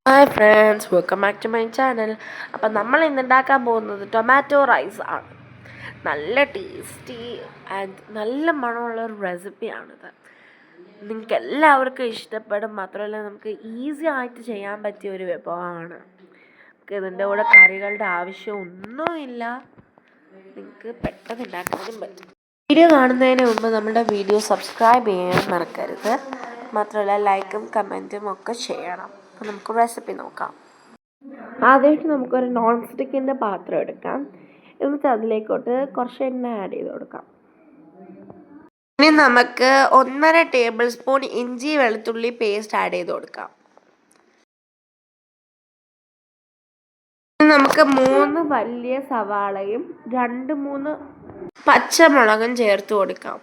Hi friends, welcome back to my channel. അപ്പം നമ്മൾ ഇന്ന് ഉണ്ടാക്കാൻ പോകുന്നത് ടൊമാറ്റോ റൈസ് ആണ്. നല്ല ടേസ്റ്റി ആൻഡ് നല്ല മണമുള്ളൊരു റെസിപ്പിയാണിത്. നിങ്ങൾക്ക് എല്ലാവർക്കും ഇഷ്ടപ്പെടും. മാത്രമല്ല നമുക്ക് ഈസി ആയിട്ട് ചെയ്യാൻ പറ്റിയ ഒരു വിഭവമാണ്. നമുക്ക് ഇതിൻ്റെ കൂടെ കറികളുടെ ആവശ്യമൊന്നുമില്ല. നിങ്ങൾക്ക് പെട്ടെന്ന് ഉണ്ടാക്കാനും പറ്റും. വീഡിയോ കാണുന്നതിന് മുമ്പ് നമ്മുടെ വീഡിയോ സബ്സ്ക്രൈബ് ചെയ്യാൻ മറക്കരുത്. മാത്രമല്ല ലൈക്കും കമൻറ്റും ഒക്കെ ചെയ്യണം. അപ്പോൾ നമുക്ക് റെസിപ്പി നോക്കാം. ആദ്യമായിട്ട് നമുക്കൊരു നോൺ സ്റ്റിക്കിൻ്റെ പാത്രം എടുക്കാം. എന്നിട്ട് അതിലേക്കോട്ട് കുറച്ച് എണ്ണ ആഡ് ചെയ്ത് കൊടുക്കാം. ഇനി നമുക്ക് 1.5 ടേബിൾ സ്പൂൺ ഇഞ്ചി വെളുത്തുള്ളി പേസ്റ്റ് ആഡ് ചെയ്ത് കൊടുക്കാം. നമുക്ക് 3 വലിയ സവാളയും 2-3 പച്ചമുളകും ചേർത്ത് കൊടുക്കാം.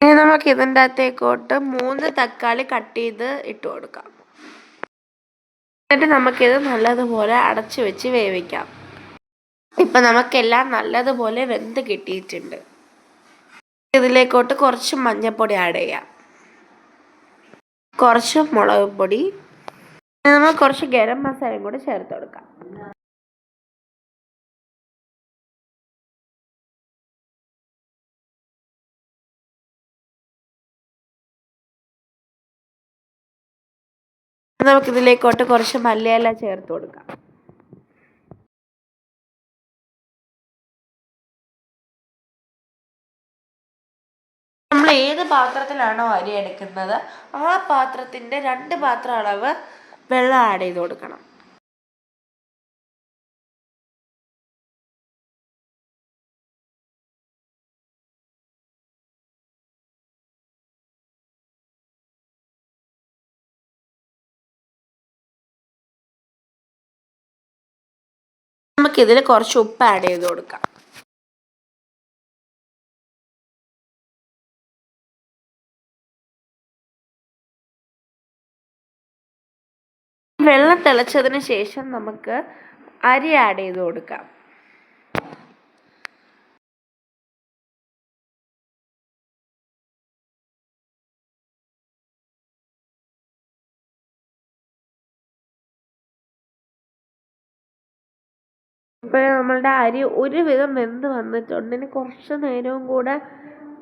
ഇനി നമുക്ക് ഇതിൻ്റെ അകത്തേക്കോട്ട് 3 തക്കാളി കട്ട് ചെയ്ത് ഇട്ട് കൊടുക്കാം. എന്നിട്ട് നമുക്കിത് നല്ലതുപോലെ അടച്ചു വെച്ച് വേവിക്കാം. ഇപ്പം നമുക്കെല്ലാം നല്ലതുപോലെ വെന്ത് കിട്ടിയിട്ടുണ്ട്. ഇതിലേക്കോട്ട് കുറച്ച് മഞ്ഞൾപ്പൊടി ആഡ് ചെയ്യാം, കുറച്ച് മുളക് പൊടി, നമ്മൾ കുറച്ച് ഗരം മസാലയും കൂടി ചേർത്ത് കൊടുക്കാം. നമുക്കിതിലേക്കോട്ട് കുറച്ച് മല്ലിയില ചേർത്ത് കൊടുക്കാം. നമ്മൾ ഏത് പാത്രത്തിലാണോ അരി എടുക്കുന്നത് ആ പാത്രത്തിൻ്റെ 2 പാത്രം അളവ് വെള്ളം ആഡ് ചെയ്ത് കൊടുക്കണം. നമുക്കിതിൽ കുറച്ച് ഉപ്പ് ആഡ് ചെയ്ത് കൊടുക്കാം. വെള്ളം തിളച്ചതിന് ശേഷം നമുക്ക് അരി ആഡ് ചെയ്ത് കൊടുക്കാം. ഇപ്പോൾ നമ്മളുടെ അരി ഒരുവിധം വെന്ത് വന്നിട്ടുണ്ട്. ഇനി കുറച്ച് നേരവും കൂടെ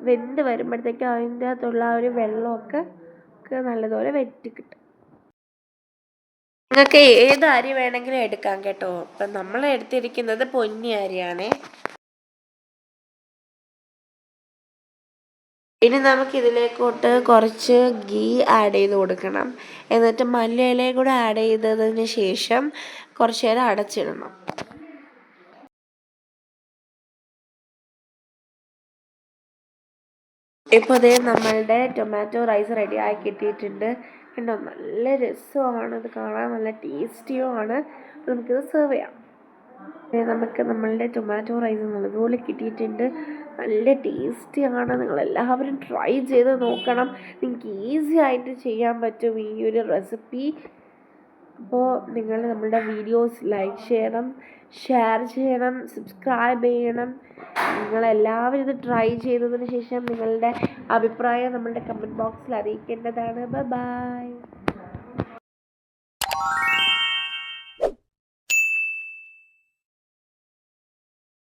വെന്ത് വരുമ്പോഴത്തേക്കും അതിൻ്റെ അകത്തുള്ള ആ ഒരു വെള്ളമൊക്കെ നല്ലതുപോലെ വെറ്റി കിട്ടും. നിങ്ങൾക്ക് ഏത് അരി വേണമെങ്കിലും എടുക്കാം കേട്ടോ. ഇപ്പം നമ്മൾ എടുത്തിരിക്കുന്നത് പൊന്നി അരിയാണേ. ഇനി നമുക്കിതിലേക്കോട്ട് കുറച്ച് ഗീ ആഡ് ചെയ്ത് കൊടുക്കണം. എന്നിട്ട് മല്ലിയിലയും കൂടെ ആഡ് ചെയ്തതിന് ശേഷം കുറച്ച് നേരം അടച്ചിടണം. ഇപ്പോൾ അതേ നമ്മളുടെ ടൊമാറ്റോ റൈസ് റെഡിയായി കിട്ടിയിട്ടുണ്ട്. കണ്ടോ, നല്ല രസമാണ്, ഇത് കാണാൻ നല്ല ടേസ്റ്റിയുമാണ്. നമുക്കിത് സെർവ് ചെയ്യാം. നമുക്ക് നമ്മളുടെ ടൊമാറ്റോ റൈസ് നല്ലതുപോലെ കിട്ടിയിട്ടുണ്ട്. നല്ല ടേസ്റ്റിയാണ്. നിങ്ങളെല്ലാവരും ട്രൈ ചെയ്ത് നോക്കണം. നിങ്ങൾക്ക് ഈസി ആയിട്ട് ചെയ്യാൻ പറ്റും ഈ ഒരു റെസിപ്പി. അപ്പോൾ നിങ്ങൾ നമ്മളുടെ വീഡിയോസ് ലൈക്ക് ചെയ്യണം, ഷെയർ ചെയ്യണം, സബ്സ്ക്രൈബ് ചെയ്യണം. നിങ്ങളെല്ലാവരും ഇത് ട്രൈ ചെയ്തതിന് ശേഷം നിങ്ങളുടെ അഭിപ്രായം നമ്മളുടെ കമൻറ്റ് ബോക്സിൽ അറിയിക്കേണ്ടതാണ്. ബൈ.